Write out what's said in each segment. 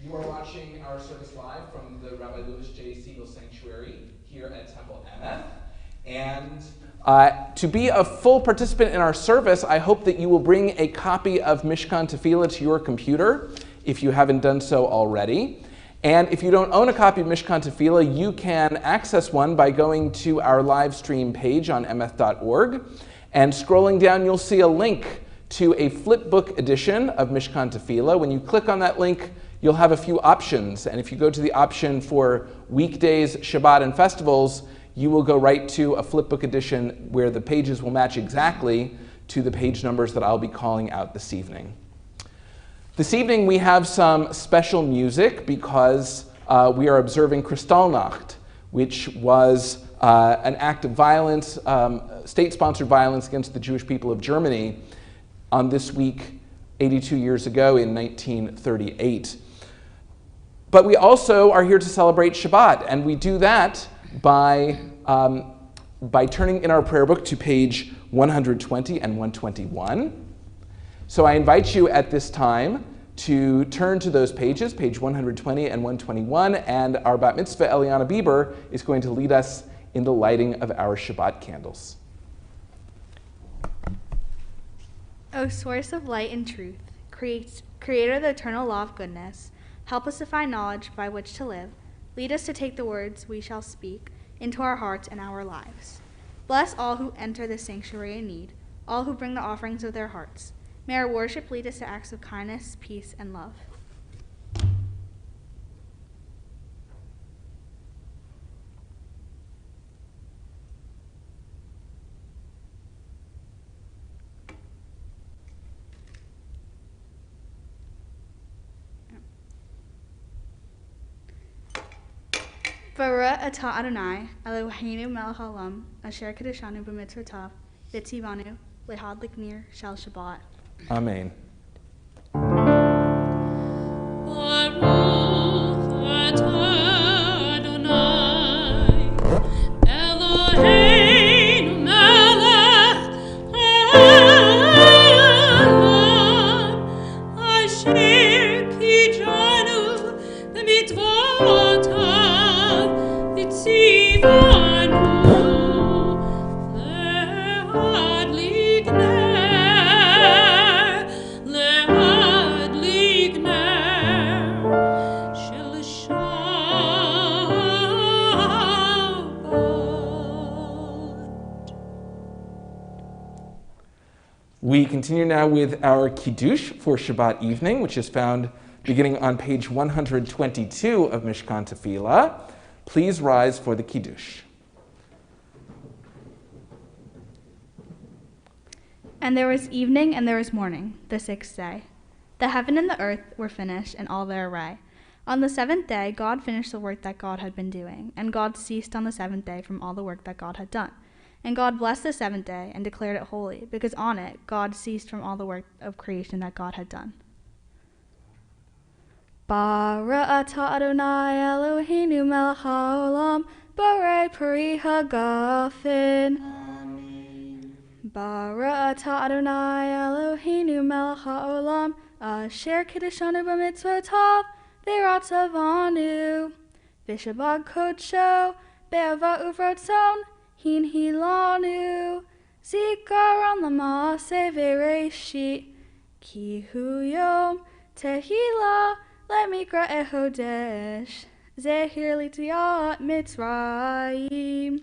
You are watching our service live from the Rabbi Louis J. Siegel Sanctuary here at Temple Emeth. And to be a full participant in our service, I hope that you will bring a copy of Mishkan Tefillah to your computer if you haven't done so already. And if you don't own a copy of Mishkan Tefillah, you can access one by going to our live stream page on emeth.org. And scrolling down, you'll see a link to a flipbook edition of Mishkan Tefillah. When you click on that link, you'll have a few options. And if you go to the option for weekdays, Shabbat, and festivals, you will go right to a flipbook edition where the pages will match exactly to the page numbers that I'll be calling out this evening. This evening we have some special music because we are observing Kristallnacht, which was an act of violence, state-sponsored violence against the Jewish people of Germany on this week 82 years ago in 1938. But we also are here to celebrate Shabbat, and we do that by turning in our prayer book to page 120 and 121. So I invite you at this time to turn to those pages, page 120 and 121, and our Bat Mitzvah Eliana Bieber is going to lead us in the lighting of our Shabbat candles. O source of light and truth, creator of the eternal law of goodness, help us to find knowledge by which to live. Lead us to take the words we shall speak into our hearts and our lives. Bless all who enter this sanctuary in need, all who bring the offerings of their hearts. May our worship lead us to acts of kindness, peace, and love. Baruch atah Adonai, Eloheinu melech haolam, asher kedeshanu b'mitzvotav, v'tzivanu lehadlik ner shel Shabbat. Amen. We continue now with our Kiddush for Shabbat evening, which is found beginning on page 122 of Mishkan Tefillah. Please rise for the Kiddush. And there was evening and there was morning, the sixth day. The heaven and the earth were finished and all their array. On the seventh day, God finished the work that God had been doing, and God ceased on the seventh day from all the work that God had done. And God blessed the seventh day and declared it holy, because on it God ceased from all the work of creation that God had done. Baruch atah Adonai Eloheinu melech haolam, borei peri hagafen. Baruch atah Adonai Eloheinu melech haolam, asher kedeshanu b'mitzvotav, v'ratzavanu, v'shabbat kodsho, be'ava uvratzon, hin hilanu, zikaron l'maaseh v'reishit, ki hu yom tehillah le'mikra ehodesh, zehir l'tziat Mitzrayim,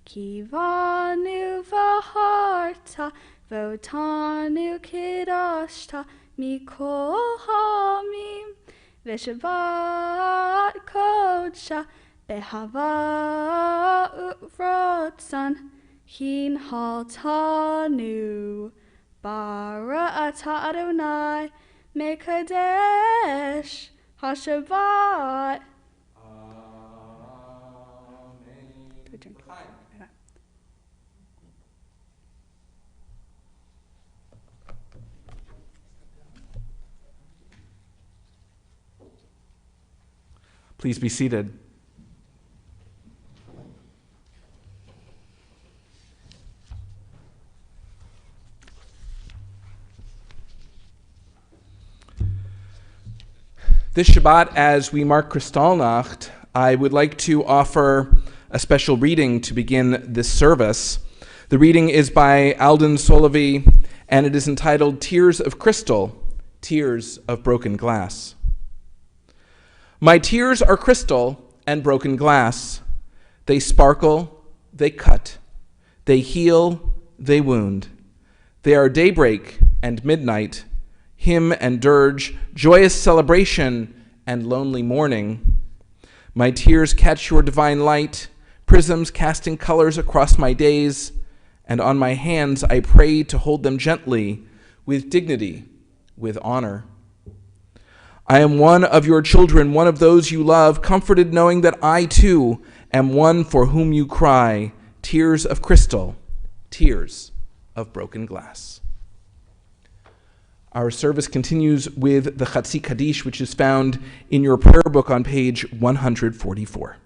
kivanu v'harta, v'otanu kidashta, mikol hamim, v'shabbat kodsha, behava u'rotzan, hin haltanu, baruch atah Adonai, mekadesh haShabbat. Amen. Please be seated. This Shabbat, as we mark Kristallnacht, I would like to offer a special reading to begin this service. The reading is by Alden Solovey, and it is entitled Tears of Crystal, Tears of Broken Glass. My tears are crystal and broken glass. They sparkle, they cut, they heal, they wound. They are daybreak and midnight, hymn and dirge, joyous celebration and lonely mourning. My tears catch your divine light, prisms casting colors across my days, and on my hands I pray to hold them gently, with dignity, with honor. I am one of your children, one of those you love, comforted knowing that I too am one for whom you cry, tears of crystal, tears of broken glass. Our service continues with the Chatzi Kaddish, which is found in your prayer book on page 144.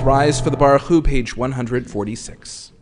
Rise for the Baruch Hu, page 146.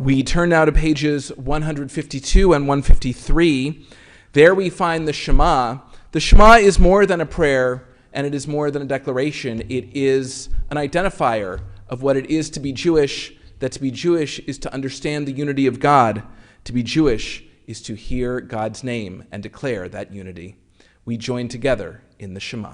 We turn now to pages 152 and 153. There we find the Shema. The Shema is more than a prayer, and it is more than a declaration. It is an identifier of what it is to be Jewish, that to be Jewish is to understand the unity of God. To be Jewish is to hear God's name and declare that unity. We join together in the Shema.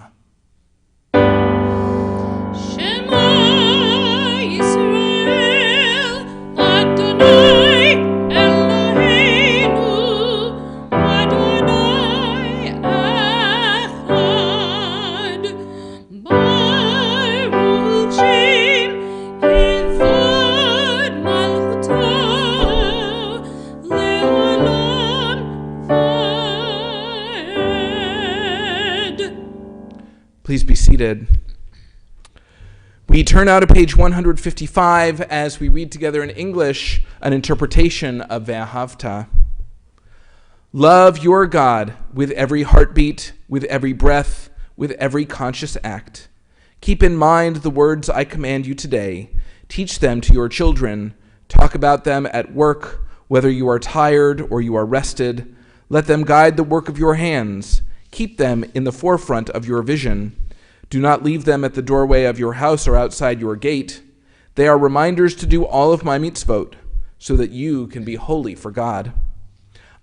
Please be seated. We turn now to page 155 as we read together in English an interpretation of Ve'ahavta. Love your God with every heartbeat, with every breath, with every conscious act. Keep in mind the words I command you today. Teach them to your children. Talk about them at work, whether you are tired or you are rested. Let them guide the work of your hands. Keep them in the forefront of your vision. Do not leave them at the doorway of your house or outside your gate. They are reminders to do all of my mitzvot, so that you can be holy for God.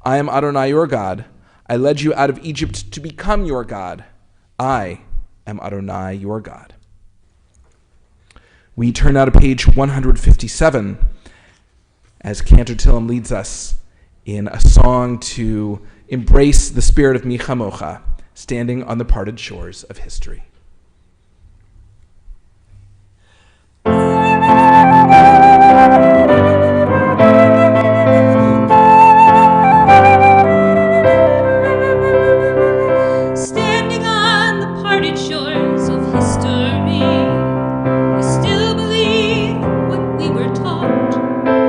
I am Adonai your God. I led you out of Egypt to become your God. I am Adonai your God. We turn now to page 157 as Cantor Tillam leads us in a song to embrace the spirit of Mi Chamocha, standing on the parted shores of history. Standing on the parted shores of history, we still believe what we were taught.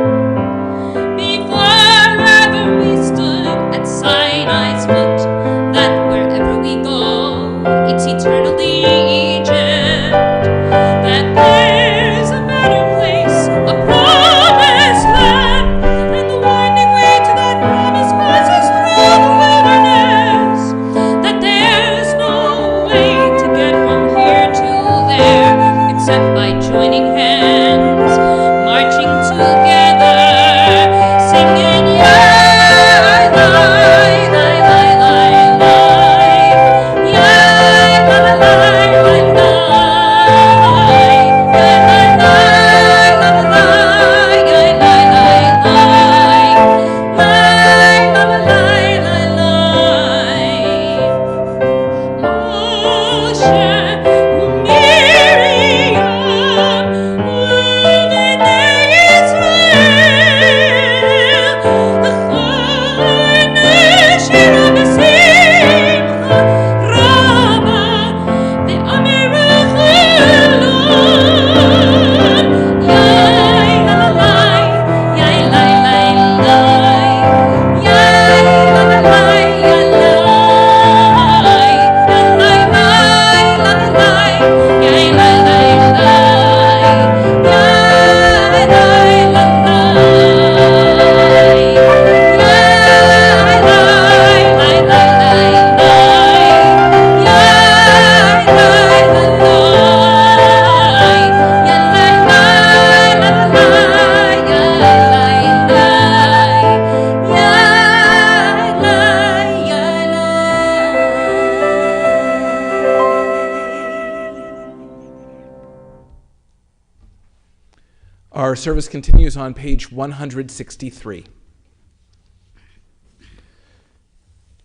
service continues on page 163.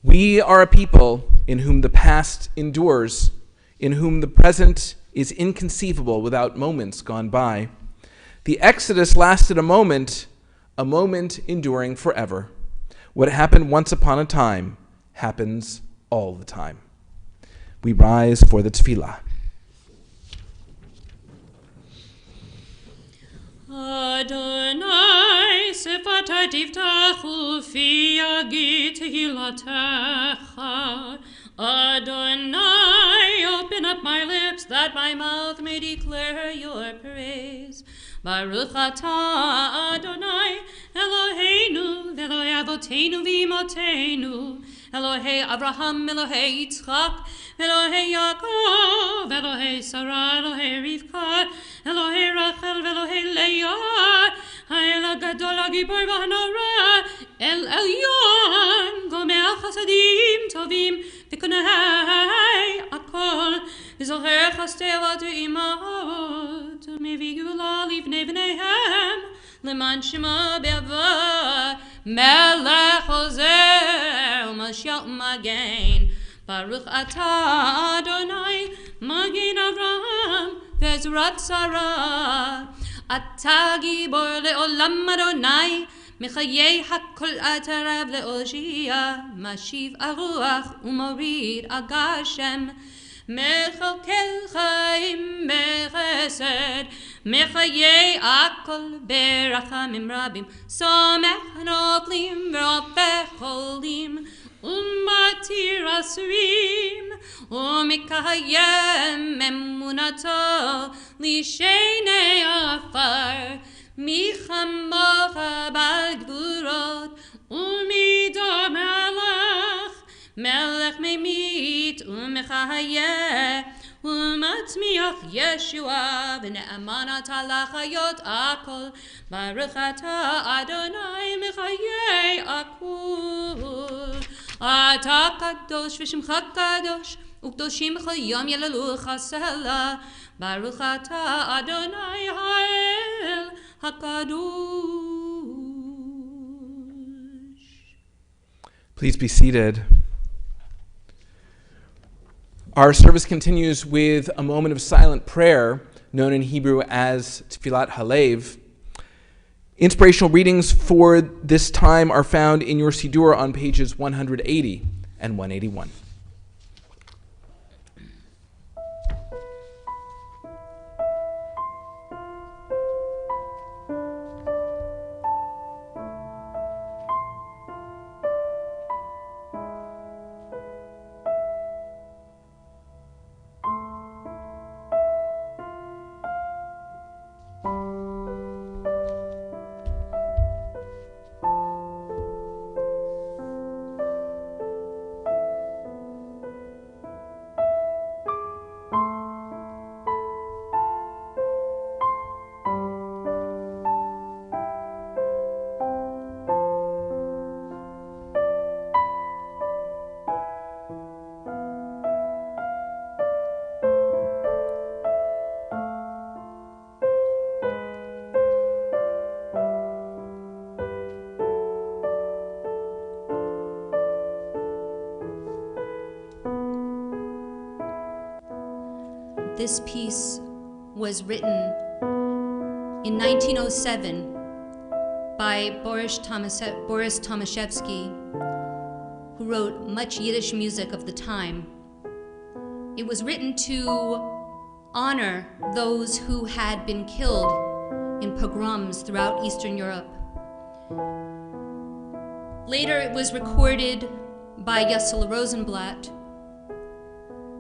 We are a people in whom the past endures, in whom the present is inconceivable without moments gone by. The Exodus lasted a moment enduring forever. What happened once upon a time happens all the time. We rise for the tefillah. Adonai, sefata tiftachu fi yagi tehilatecha. Adonai, open up my lips that my mouth may declare your praise. Baruch atah Adonai, Eloheinu, Elohei avoteinu v'imotenu, Elohei Avraham, Elohei Yitzchak, Elohei Yaakov, Elohei Sarah, Elohei Rivka, Elohei Rachel, Elohei Leah, Ha'el HaGadol HaGibor v'Hanora, El Elyon, Gomel Chasadim Tovim, V'konei Akol, V'zocher Chastevot V'imot, Mevi'gula Livnei V'neihem, Leman Shema Be'ava, Melech Ozer, U'Mashiach U'Magen, Baruch atah Adonai, Magen Avraham, Ve'ezrat Sarah, Atah Gibor le'olam Adonai, Mechayei hakol atarav le'oshia, Mashiv aruach u'morid agashem, Mechakel chaim bechesed, Mechayei akol berachamim rabim, Somech noflim v'rofeh cholim, Umatir asrim, Umikayem emunato, Lishenei afar, Michamocha bagvurot, Umidor melech, Melech memit, Umechayeh, Umatzmiach Yeshua, V'ne'amanat halachayot akol, Baruch atah Adonai mechayei akul. Atah kadosh v'shimcha kadosh, U'kdoshim b'chol yom yelelucha sela, Baruch atah Adonai ha'el hakadosh. Please be seated. Our service continues with a moment of silent prayer, known in Hebrew as Tfilat Halev. Inspirational readings for this time are found in your Siddur on pages 180 and 181. This piece was written in 1907 by Boris Tomaszewski, who wrote much Yiddish music of the time. It was written to honor those who had been killed in pogroms throughout Eastern Europe. Later, it was recorded by Yosel Rosenblatt,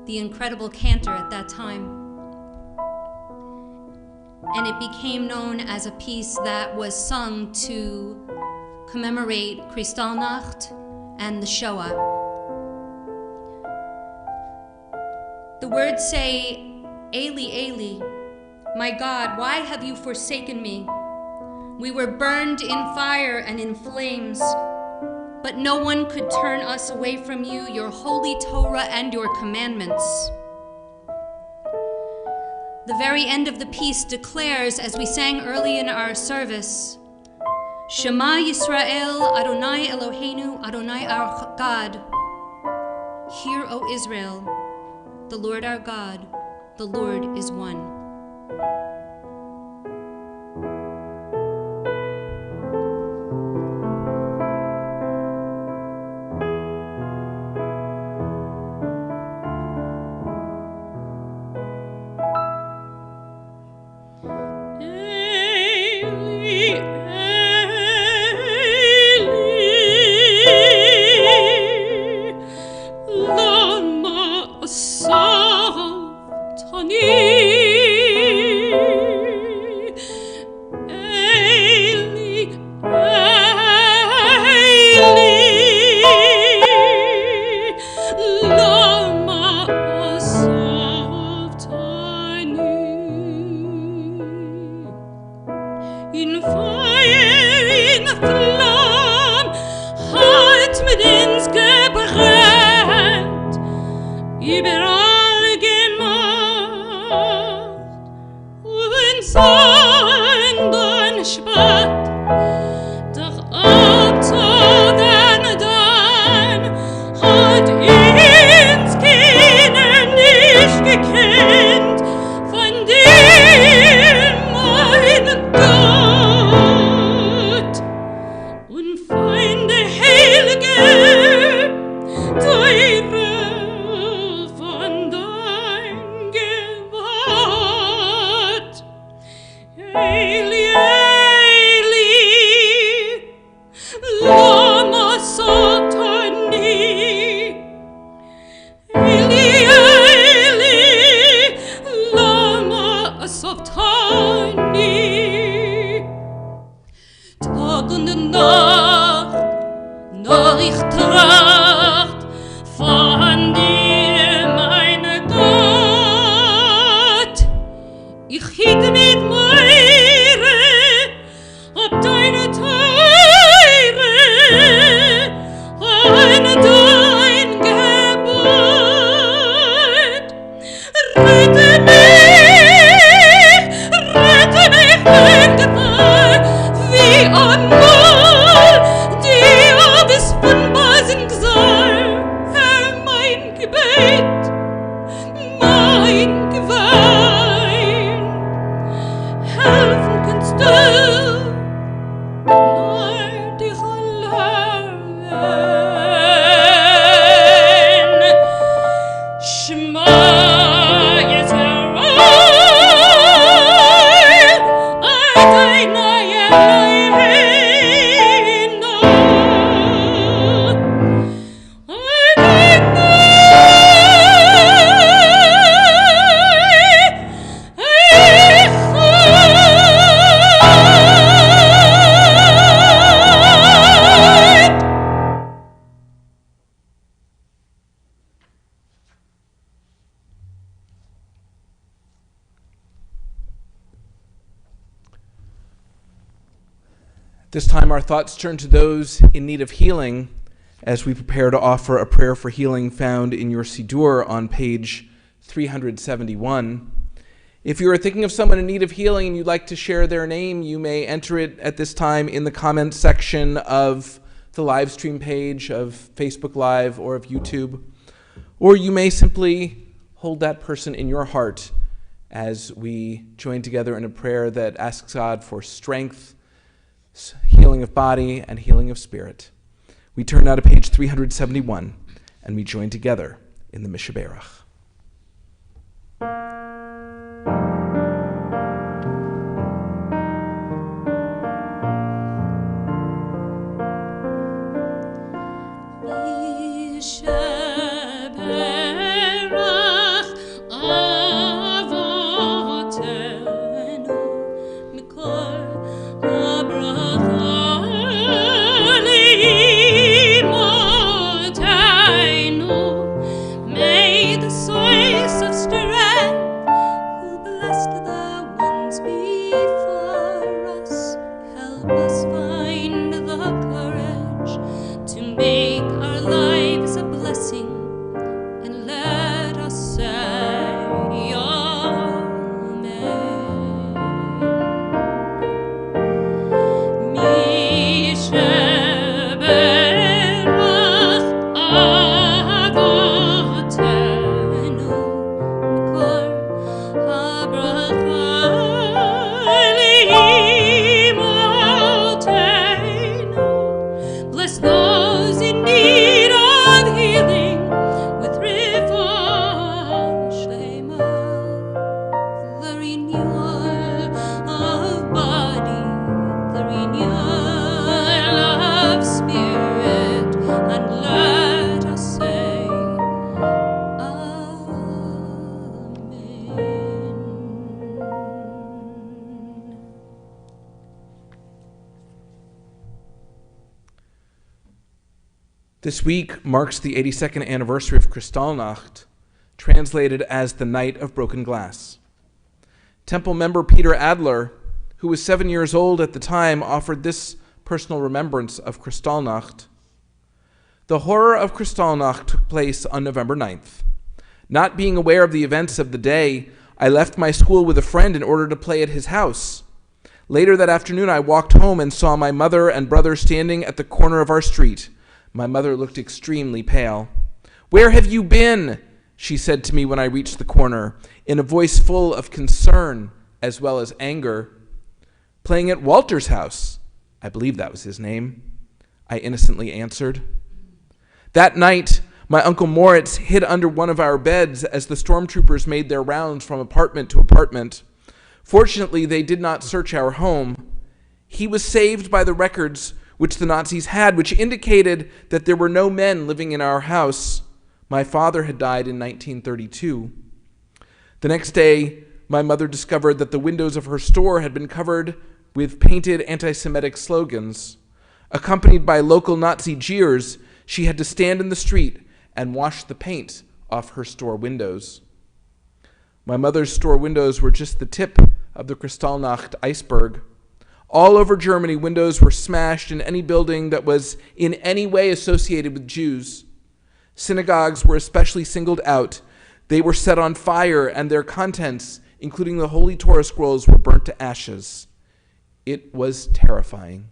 the incredible cantor at that time. And it became known as a piece that was sung to commemorate Kristallnacht and the Shoah. The words say, Eli, Eli, my God, why have you forsaken me? We were burned in fire and in flames, but no one could turn us away from you, your holy Torah and your commandments. The very end of the piece declares, as we sang early in our service, Shema Yisrael, Adonai Eloheinu, Adonai our God. Hear, O Israel, the Lord our God, the Lord is one. This time our thoughts turn to those in need of healing as we prepare to offer a prayer for healing found in your Siddur on page 371. If you are thinking of someone in need of healing and you'd like to share their name, you may enter it at this time in the comments section of the live stream page of Facebook Live or of YouTube. Or you may simply hold that person in your heart as we join together in a prayer that asks God for strength, healing of body, and healing of spirit. We turn now to page 371, and we join together in the Mishaberach. Make our lives a blessing. This week marks the 82nd anniversary of Kristallnacht, translated as the Night of Broken Glass. Temple member Peter Adler, who was 7 years old at the time, offered this personal remembrance of Kristallnacht. The horror of Kristallnacht took place on November 9th. Not being aware of the events of the day, I left my school with a friend in order to play at his house. Later that afternoon, I walked home and saw my mother and brother standing at the corner of our street. My mother looked extremely pale. "Where have you been?" she said to me when I reached the corner, in a voice full of concern as well as anger. "Playing at Walter's house. I believe that was his name," I innocently answered. That night, my Uncle Moritz hid under one of our beds as the stormtroopers made their rounds from apartment to apartment. Fortunately, they did not search our home. He was saved by the records which the Nazis had, which indicated that there were no men living in our house. My father had died in 1932. The next day, my mother discovered that the windows of her store had been covered with painted anti-Semitic slogans. Accompanied by local Nazi jeers, she had to stand in the street and wash the paint off her store windows. My mother's store windows were just the tip of the Kristallnacht iceberg. All over Germany, windows were smashed in any building that was in any way associated with Jews. Synagogues were especially singled out. They were set on fire, and their contents, including the Holy Torah scrolls, were burnt to ashes. It was terrifying.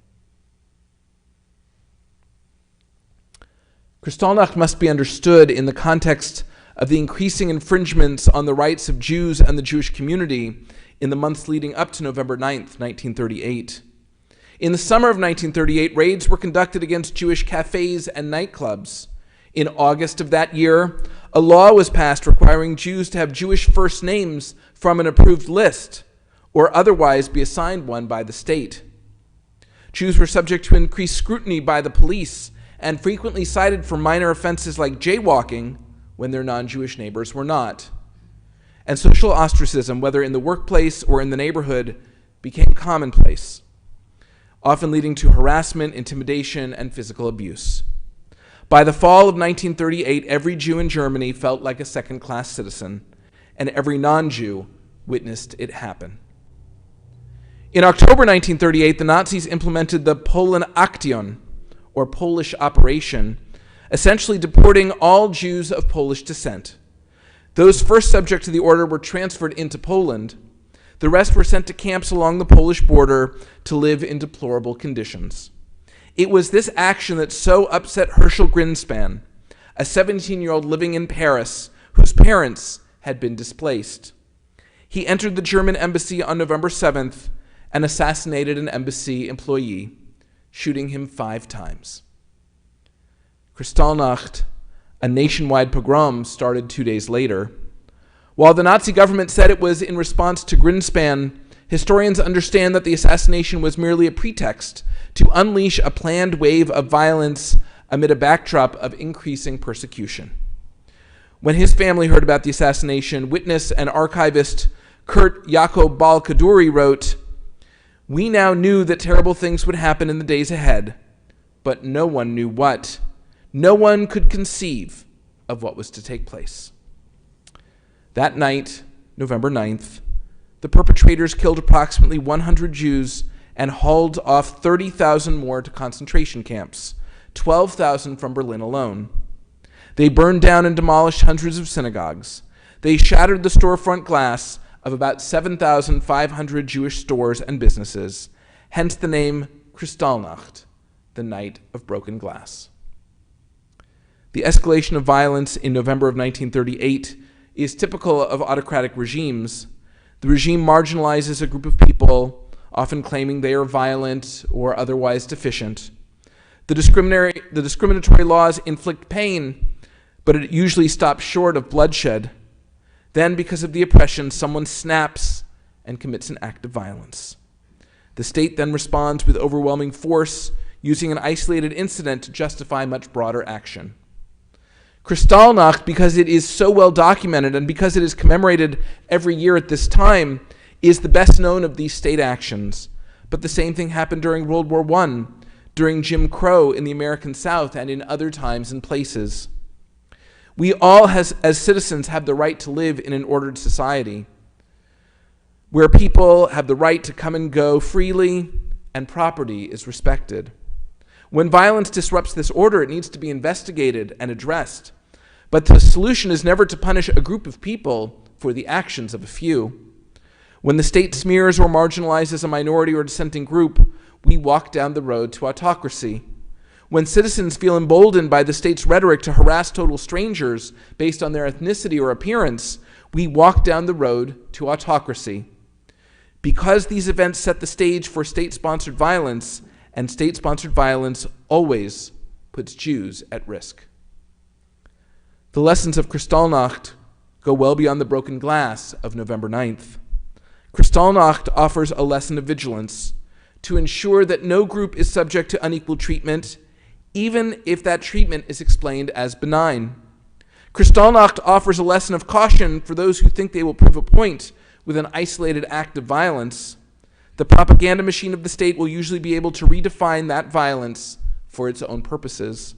Kristallnacht must be understood in the context of the increasing infringements on the rights of Jews and the Jewish community in the months leading up to November 9th, 1938. In the summer of 1938, raids were conducted against Jewish cafes and nightclubs. In August of that year, a law was passed requiring Jews to have Jewish first names from an approved list, or otherwise be assigned one by the state. Jews were subject to increased scrutiny by the police and frequently cited for minor offenses like jaywalking when their non-Jewish neighbors were not. And social ostracism, whether in the workplace or in the neighborhood, became commonplace, often leading to harassment, intimidation, and physical abuse. By the fall of 1938, every Jew in Germany felt like a second-class citizen, and every non-Jew witnessed it happen. In October 1938, the Nazis implemented the Polen-Aktion, or Polish Operation, essentially deporting all Jews of Polish descent. Those first subject to the order were transferred into Poland. The rest were sent to camps along the Polish border to live in deplorable conditions. It was this action that so upset Herschel Greenspan, a 17-year-old living in Paris whose parents had been displaced. He entered the German embassy on November 7th and assassinated an embassy employee, shooting him 5 times. Kristallnacht, a nationwide pogrom, started 2 days later. While the Nazi government said it was in response to Greenspan, historians understand that the assassination was merely a pretext to unleash a planned wave of violence amid a backdrop of increasing persecution. When his family heard about the assassination, witness and archivist Kurt Jakob Balkaduri wrote, "We now knew that terrible things would happen in the days ahead, but no one knew what. No one could conceive of what was to take place." That night, November 9th, the perpetrators killed approximately 100 Jews and hauled off 30,000 more to concentration camps, 12,000 from Berlin alone. They burned down and demolished hundreds of synagogues. They shattered the storefront glass of about 7,500 Jewish stores and businesses, hence the name Kristallnacht, the Night of Broken Glass. The escalation of violence in November of 1938 is typical of autocratic regimes. The regime marginalizes a group of people, often claiming they are violent or otherwise deficient. The discriminatory laws inflict pain, but it usually stops short of bloodshed. Then, because of the oppression, someone snaps and commits an act of violence. The state then responds with overwhelming force, using an isolated incident to justify much broader action. Kristallnacht, because it is so well documented and because it is commemorated every year at this time, is the best known of these state actions. But the same thing happened during World War I. during Jim Crow in the American South and in other times and places. We all, as citizens, have the right to live in an ordered society where people have the right to come and go freely and property is respected. When violence disrupts this order, it needs to be investigated and addressed. But the solution is never to punish a group of people for the actions of a few. When the state smears or marginalizes a minority or dissenting group, we walk down the road to autocracy. When citizens feel emboldened by the state's rhetoric to harass total strangers based on their ethnicity or appearance, we walk down the road to autocracy. Because these events set the stage for state-sponsored violence, and state-sponsored violence always puts Jews at risk. The lessons of Kristallnacht go well beyond the broken glass of November 9th. Kristallnacht offers a lesson of vigilance to ensure that no group is subject to unequal treatment, even if that treatment is explained as benign. Kristallnacht offers a lesson of caution for those who think they will prove a point with an isolated act of violence. The propaganda machine of the state will usually be able to redefine that violence for its own purposes.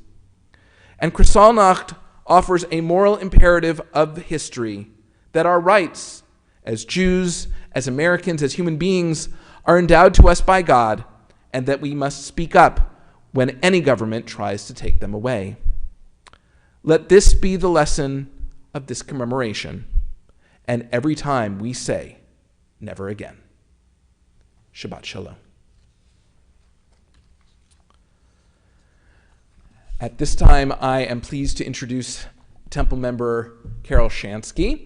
And Kristallnacht offers a moral imperative of history that our rights as Jews, as Americans, as human beings are endowed to us by God, and that we must speak up when any government tries to take them away. Let this be the lesson of this commemoration, and every time we say, never again. Shabbat Shalom. At this time, I am pleased to introduce Temple member Carol Shansky,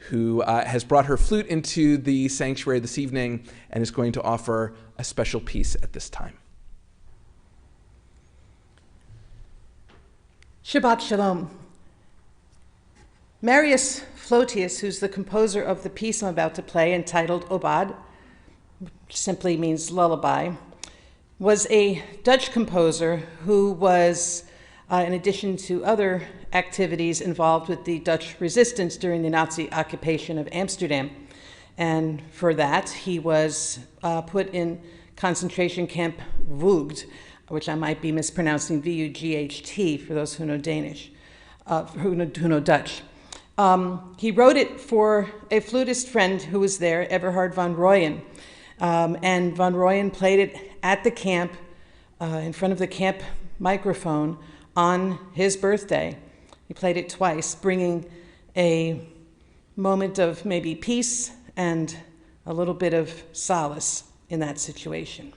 who has brought her flute into the sanctuary this evening and is going to offer a special piece at this time. Shabbat Shalom. Marius Plotius, who's the composer of the piece I'm about to play, entitled Obad, which simply means lullaby, was a Dutch composer who was, in addition to other activities, involved with the Dutch resistance during the Nazi occupation of Amsterdam. And for that, he was put in concentration camp Vught, which I might be mispronouncing, V-U-G-H-T, for those who know Danish, who know Dutch. He wrote it for a flutist friend who was there, Eberhard van Rooyen. And van Rooyen played it at the camp, in front of the camp microphone, on his birthday. He played it twice, bringing a moment of maybe peace and a little bit of solace in that situation.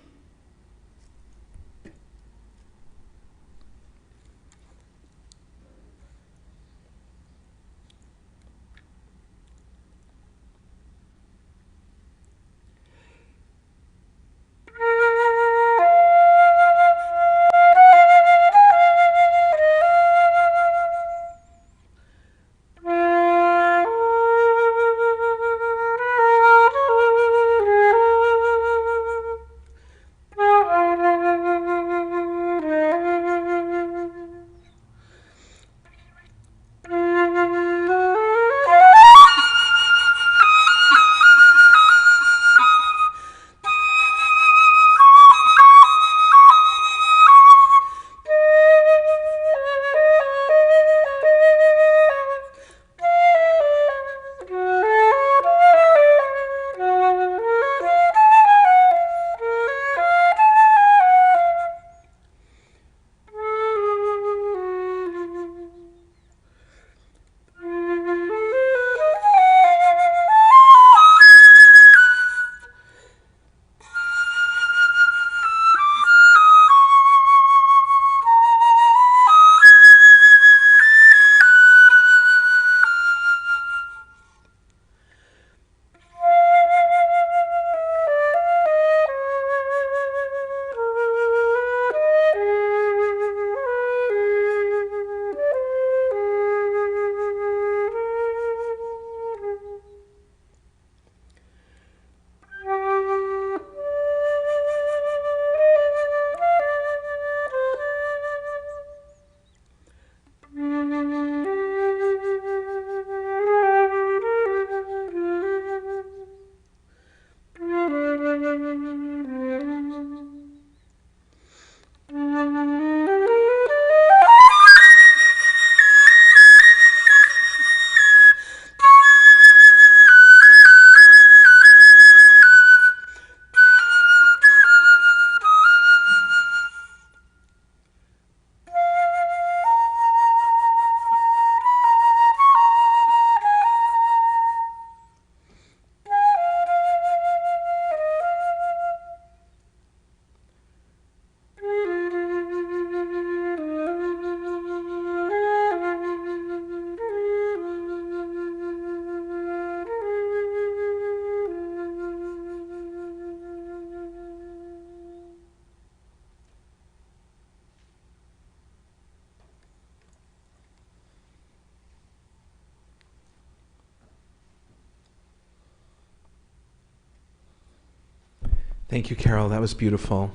Thank you, Carol. That was beautiful.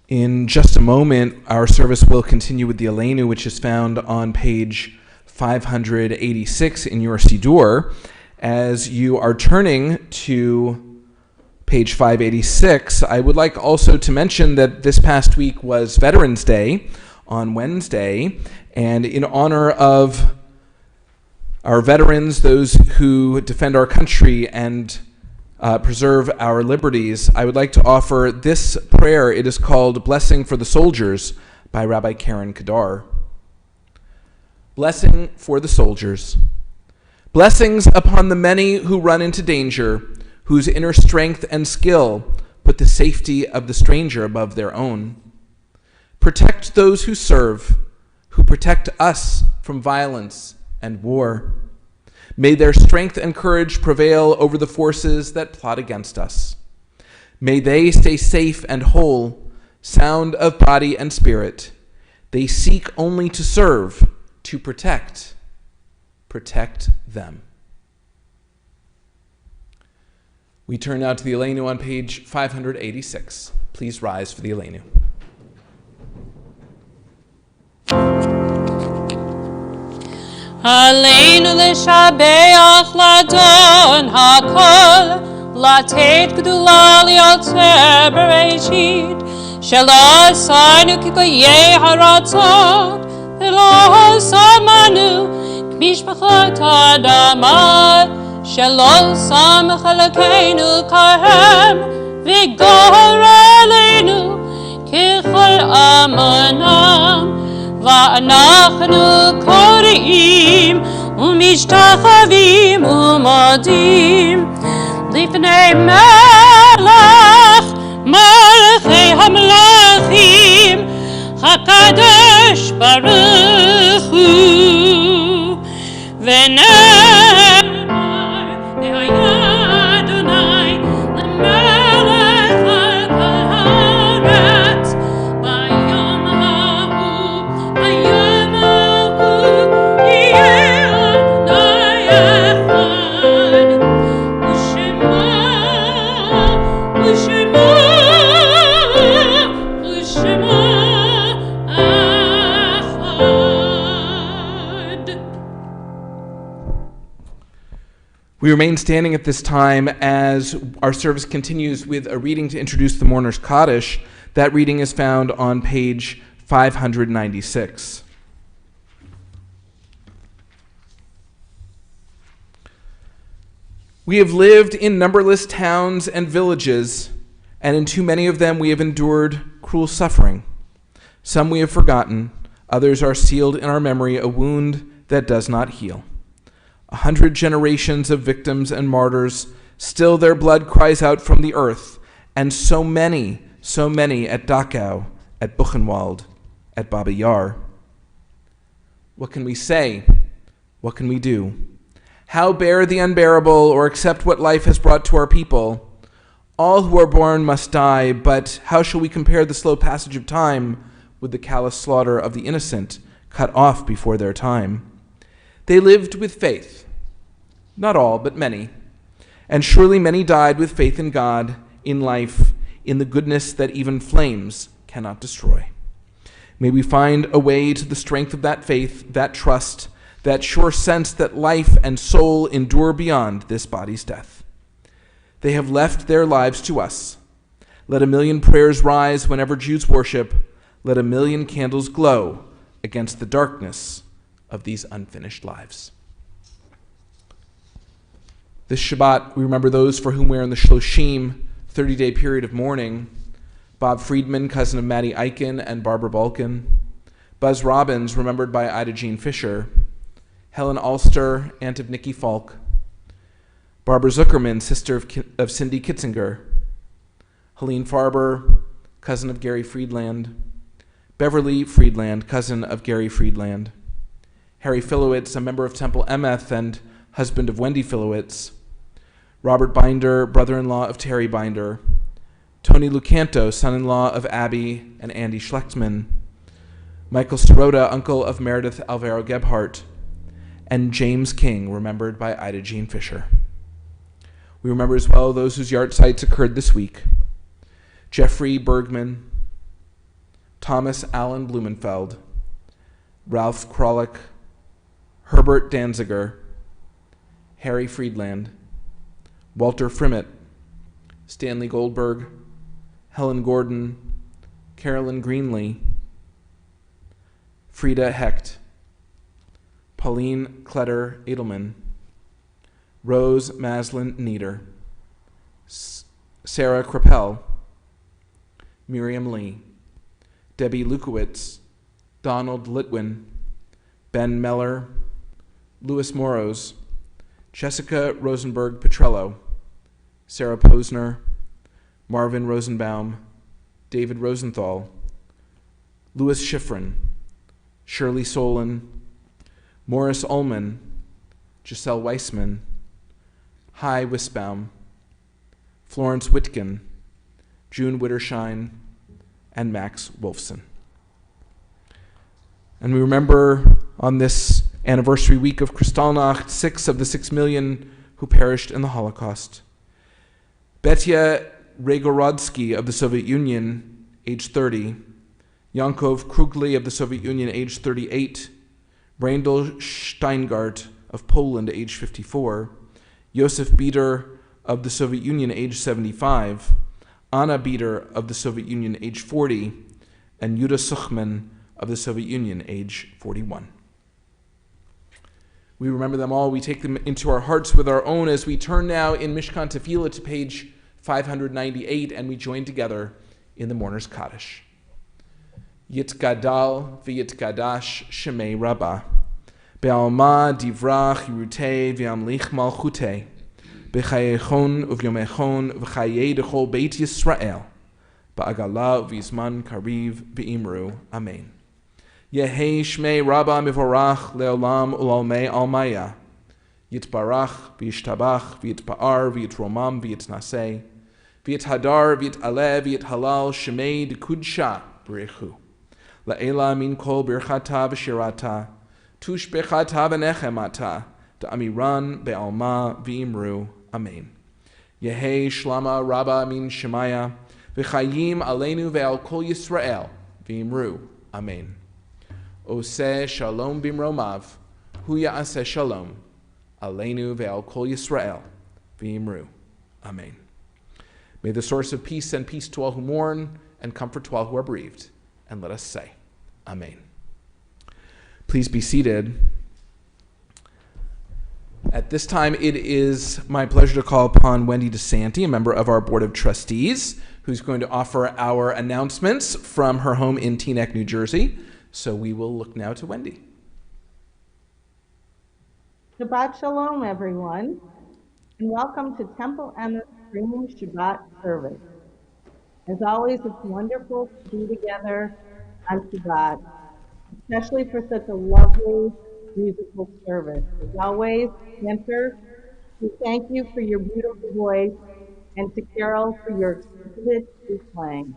In just a moment, our service will continue with the Aleinu, which is found on page 586 in your Siddur. As you are turning to page 586, I would like also to mention that this past week was Veterans Day on Wednesday, and in honor of our veterans, those who defend our country and preserve our liberties, I would like to offer this prayer. It is called Blessing for the Soldiers by Rabbi Karen Kadar. Blessing for the soldiers. Blessings upon the many who run into danger, whose inner strength and skill put the safety of the stranger above their own. Protect those who serve, who protect us from violence and war. May their strength and courage prevail over the forces that plot against us. May they stay safe and whole, sound of body and spirit. They seek only to serve, to protect. Protect them. We turn now to the Aleinu on page 586. Please rise for the Aleinu. עלינו לשבח לאדון הכל, לתת גדולה ליוצר בראשית, שלא עשינו כגויי הרצון, ולא שמנו כמשפחות האדמה, שלא שם חלקנו כהם, וגורלנו ככל אמונם. ואנחנו קוראים ומשתחווים ומודים לפני מלך מלכי המלכים הקדוש ברוך הוא ונאמר דהיה אדוני למלך על כל הארץ ביום We remain standing at this time as our service continues with a reading to introduce the mourner's Kaddish. That reading is found on page 596. We have lived in numberless towns and villages, and in too many of them we have endured cruel suffering. Some we have forgotten, others are sealed in our memory, a wound that does not heal. 100 generations of victims and martyrs, still their blood cries out from the earth, and so many at Dachau, at Buchenwald, at Baba Yar. What can we say? What can we do? How bear the unbearable or accept what life has brought to our people? All who are born must die, but how shall we compare the slow passage of time with the callous slaughter of the innocent, cut off before their time? They lived with faith, not all, but many, and surely many died with faith in God, in life, in the goodness that even flames cannot destroy. May we find a way to the strength of that faith, that trust, that sure sense that life and soul endure beyond this body's death. They have left their lives to us. Let a million prayers rise whenever Jews worship. Let a million candles glow against the darkness of these unfinished lives. This Shabbat, we remember those for whom we are in the Shloshim, 30-day period of mourning. Bob Friedman, cousin of Maddie Eichen and Barbara Balkin. Buzz Robbins, remembered by Ida Jean Fisher. Helen Ulster, aunt of Nikki Falk. Barbara Zuckerman, sister of Cindy Kitzinger. Helene Farber, cousin of Gary Friedland. Beverly Friedland, cousin of Gary Friedland. Harry Filowitz, a member of Temple Emeth and husband of Wendy Filowitz. Robert Binder, brother-in-law of Terry Binder. Tony Lucanto, son-in-law of Abby and Andy Schlechtman. Michael Sirota, uncle of Meredith Alvaro Gebhardt. And James King, remembered by Ida Jean Fisher. We remember as well those whose yahrzeits occurred this week. Jeffrey Bergman, Thomas Allen Blumenfeld, Ralph Krolick, Herbert Danziger, Harry Friedland, Walter Frimmett, Stanley Goldberg, Helen Gordon, Carolyn Greenlee, Frida Hecht, Pauline Kletter Edelman, Rose Maslin Nieder, Sarah Krappel, Miriam Lee, Debbie Lukowitz, Donald Litwin, Ben Meller, Louis Moros, Jessica Rosenberg Petrello, Sarah Posner, Marvin Rosenbaum, David Rosenthal, Louis Schifrin, Shirley Solon, Morris Ullman, Giselle Weissman, Hy Wisbaum, Florence Whitkin, June Wittershine, and Max Wolfson. And we remember on this anniversary week of Kristallnacht 6 of the 6 million who perished in the Holocaust. Betya Regorodsky of the Soviet Union, age 30, Yankov Krugli of the Soviet Union, age 38, Brandel Steingart of Poland, age 54, Josef Bieder of the Soviet Union, age 75, Anna Bieder of the Soviet Union, age 40, and Yuda Suchman of the Soviet Union, age 41. We remember them all. We take them into our hearts with our own as we turn now in Mishkan Tefillah to page 598, and we join together in the Mourner's Kaddish. Yitgadal v'yitgadash shemei Rabbah, be'alma divrach yirutei v'yamlich malchutei, b'chayechon uvyomechon v'chayei dechol beit Yisrael, ba'agala v'yizman kariv v'imru. Amen. Yehei shmei Rabbah mivorach leolam ulalmei almaya, yitbarach v'yishtabach v'yitpa'ar v'yitromam v'yitnaseh, v'yithadar v'yit'aleh v'yithalal shemei dekudsha b'rechu. La'ela min kol birchata v'shirata, tush bechata v'nechemata, da'amiran be'alma v'imru. Amen. Yehei shlama Rabbah min shemaya, v'chayim aleinu ve'al kol Yisrael v'imru. Amen. Oseh shalom bimromav, hu ya'aseh shalom, aleinu ve'al kol Yisrael v'imru. Amen. May the source of peace send peace to all who mourn and comfort to all who are bereaved. And let us say, Amen. Please be seated. At this time, it is my pleasure to call upon Wendy DeSanti, a member of our Board of Trustees, who's going to offer our announcements from her home in Teaneck, New Jersey. So we will look now to Wendy. Shabbat Shalom, everyone, and welcome to Temple Emeth Premium Shabbat Service. As always, it's wonderful to be together on Shabbat, especially for such a lovely musical service. As always, Mentor, we thank you for your beautiful voice, and to Carol for your exquisite flute playing.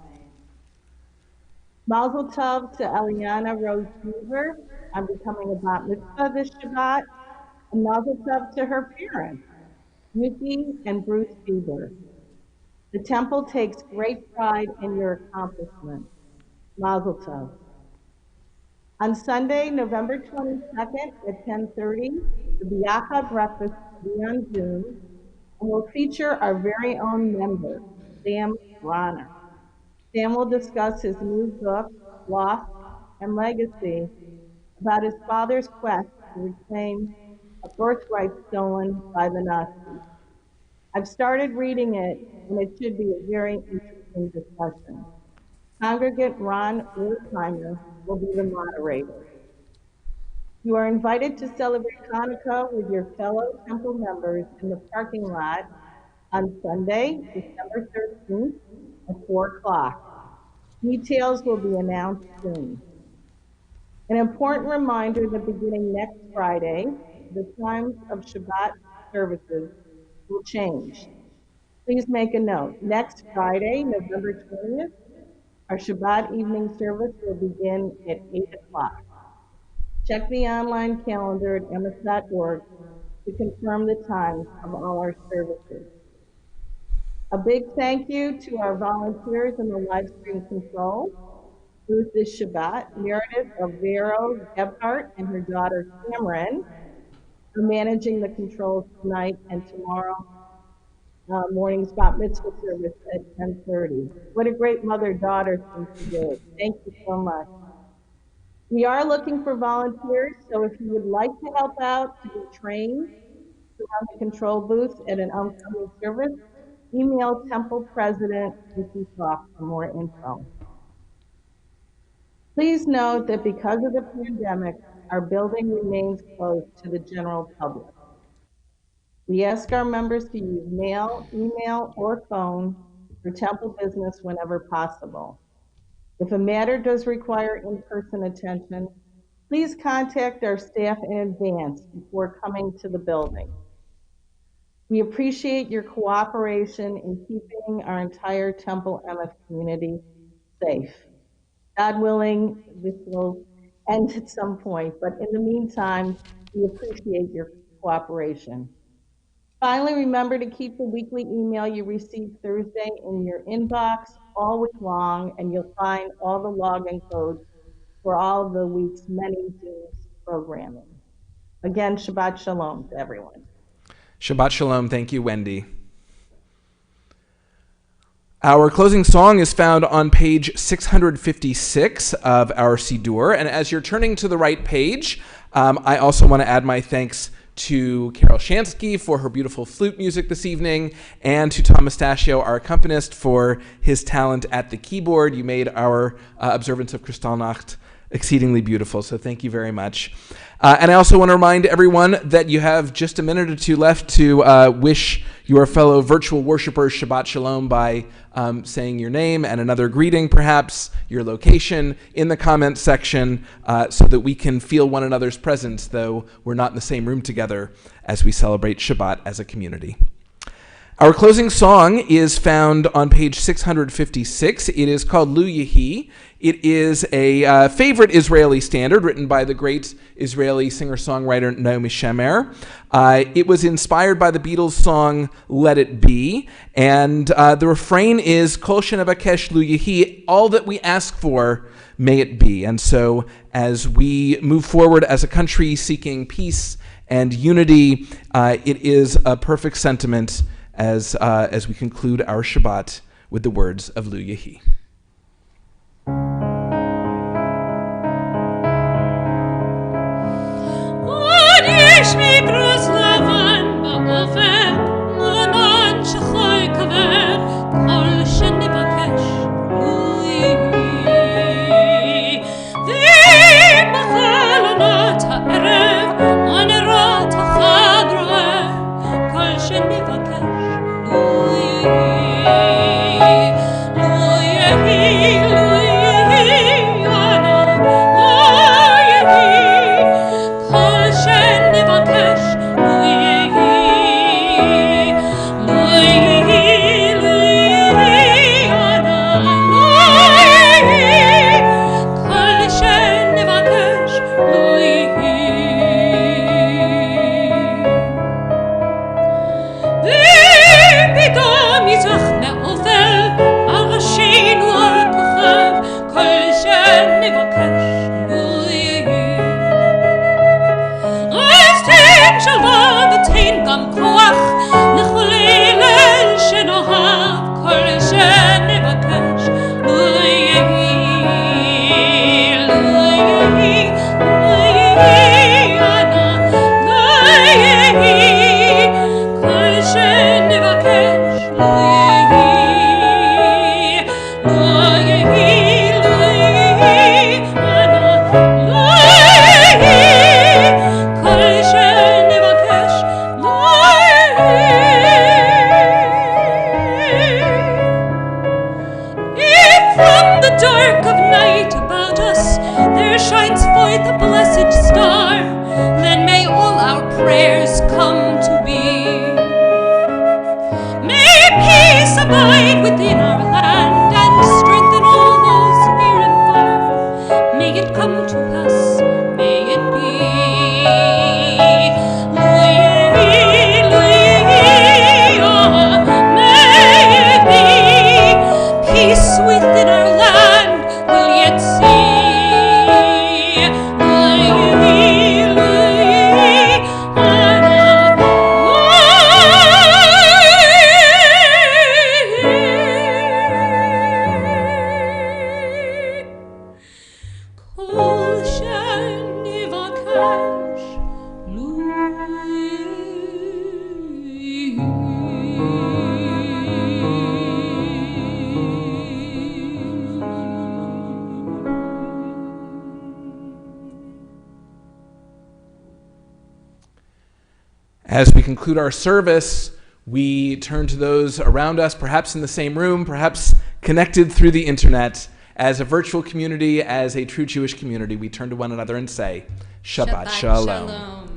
Mazel tov to Eliana Rose Beaver on becoming a bat mitzvah this Shabbat, and mazel tov to her parents, Yuki and Bruce Bieber. The temple takes great pride in your accomplishments. Mazel tov. On Sunday, November 22nd at 10:30, the Biacha breakfast will be on Zoom and will feature our very own member, Sam Bronner. Sam will discuss his new book, Lost and Legacy, about his father's quest to reclaim a birthright stolen by the Nazis. I've started reading it, and it should be a very interesting discussion. Congregant Ron Wertheimer will be the moderator. You are invited to celebrate Hanukkah with your fellow temple members in the parking lot on Sunday, December 13th at 4 o'clock. Details will be announced soon. An important reminder that beginning next Friday, the times of Shabbat services will change. Please make a note. Next Friday, November 20th, our Shabbat evening service will begin at 8 o'clock. Check the online calendar at emeth.org to confirm the times of all our services. A big thank you to our volunteers in the live stream control. Booth this Shabbat, Meredith of Vero Gebhardt and her daughter Cameron are managing the controls tonight and tomorrow morning's bat mitzvah service at 10:30. What a great mother-daughter thing to do. Thank you so much. We are looking for volunteers, so if you would like to help out to be trained to run the control booth at an upcoming service, email Temple President Vicki Falk for more info. Please note that because of the pandemic, our building remains closed to the general public. We ask our members to use mail, email, or phone for temple business whenever possible. If a matter does require in-person attention, please contact our staff in advance before coming to the building. We appreciate your cooperation in keeping our entire Temple Emeth community safe. God willing, this will end at some point, but in the meantime, we appreciate your cooperation. Finally, remember to keep the weekly email you receive Thursday in your inbox all week long, and you'll find all the login codes for all of the week's many Zoom programming. Again, Shabbat Shalom to everyone. Shabbat Shalom. Thank you, Wendy. Our closing song is found on page 656 of our Siddur. And as you're turning to the right page, I also want to add my thanks to Carol Shansky for her beautiful flute music this evening, and to Tom Mustachio, our accompanist, for his talent at the keyboard. You made our observance of Kristallnacht exceedingly beautiful, so thank you very much. And I also want to remind everyone that you have just a minute or two left to wish your fellow virtual worshipers Shabbat Shalom by saying your name and another greeting, perhaps, your location, in the comments section, so that we can feel one another's presence, though we're not in the same room together as we celebrate Shabbat as a community. Our closing song is found on page 656. It is called Lu Yehi. It is a favorite Israeli standard written by the great Israeli singer-songwriter Naomi Shemer. It was inspired by the Beatles' song Let It Be, and the refrain is Kol shenevakesh Lu Yehi, all that we ask for, may it be. And so as we move forward as a country seeking peace and unity, it is a perfect sentiment as we conclude our Shabbat with the words of Lu Yehi. Kol shen nivakash As we conclude our service, we turn to those around us, perhaps in the same room, perhaps connected through the internet. As a virtual community, as a true Jewish community, we turn to one another and say, Shabbat Shalom.